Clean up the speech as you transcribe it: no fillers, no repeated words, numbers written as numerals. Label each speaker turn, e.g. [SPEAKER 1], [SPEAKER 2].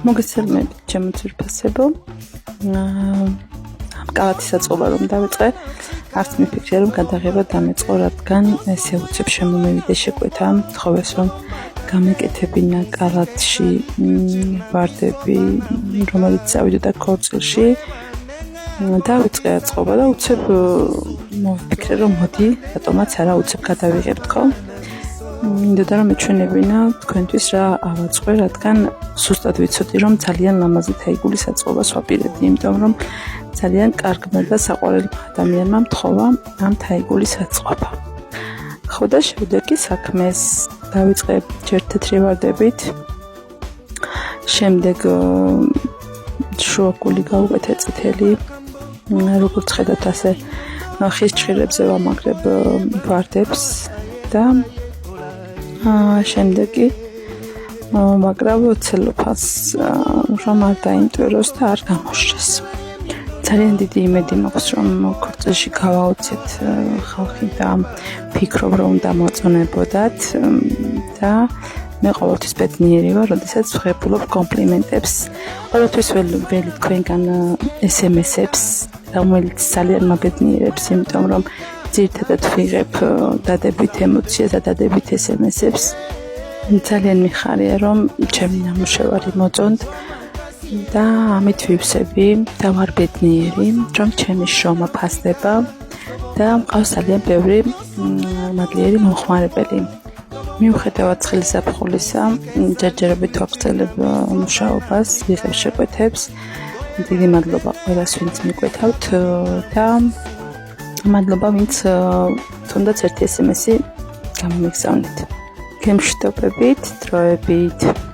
[SPEAKER 1] მოგესალმებით ჩემო ძვირფასებო. კალათის საწყობა რომ დავიწყე, არც მიფიქრე რომ გადაღება დამეწყო, რადგან ესე უცებ შემომივიდე შეკვეთა, თხოვეს რომ გამეკეთებინა კალათში ვარდები, რომელიც წავიდოდა ქორწილში. დავიწყე აწყობა და უცებ მოვიფიქრე რომ მოდი, რატომაც არა უცებ გადავიღებ თქო. მინდოდა რომ მეჩვენებინა თქვენთვის რა ავაწყე, რადგან სუსტად ვიცოდი რომ ძალიან ლამაზი თაიგული საწყობას ვაპირებდი, იმიტომ რომ ძალიან კარგმა და საყვარელმა ადამიანმა მთხოვა ამ თაიგული საწყობა. ხო და შედეგი საქმეს დავიწყე ჯერ თეთრი ვარდებით, შემდეგ შუაგული გავუკეთე წითელი, როგორც ხედავთ ასე ხის ჭირებზე ვამაგრებ ვარდებს და შემდეგი ვაკრავ ცელოფანს, რომ არ დაიმტვეროს და არ გამოშრეს. ძალიან დიდი იმედი მაქვს, რომ ქორწილში გავაუცეთ ხალხი და ფიქრობ, რომ დამოწონებოდათ და მე ყოველთვის ბედნიერი ვარ, როდესაც ვღებულობ კომპლიმენტებს. ყოველთვის ველი თქვენგან SMS-ებს, რომელიც ძალიან მაბედნიერებს, იმიტომ რომ ძირითადად ვიღებ დადებით ემოციას და დადებით SMS-ებს. ძალიან მიხარია რომ ჩემი ნამუშევარი მოწონთ და ამით ვივსები და ვარ ბედნიერი, რომ ჩემი შრომა ფასდება და მყავს ძალიან ბევრი მადლიერი მომხმარებელი. მიუხედავად ცხელი ზაფხულისა, ჯერჯერობით ვაგრძელებ მუშაობას, ვიღებ შეკვეთებს. დიდი მადლობა ყველას, ვინც მიკვეთავთ და მადლობა, ვინც თუნდაც ერთი SMS-ი გამომიგზავნით. გემშვიდობებით, დროებით.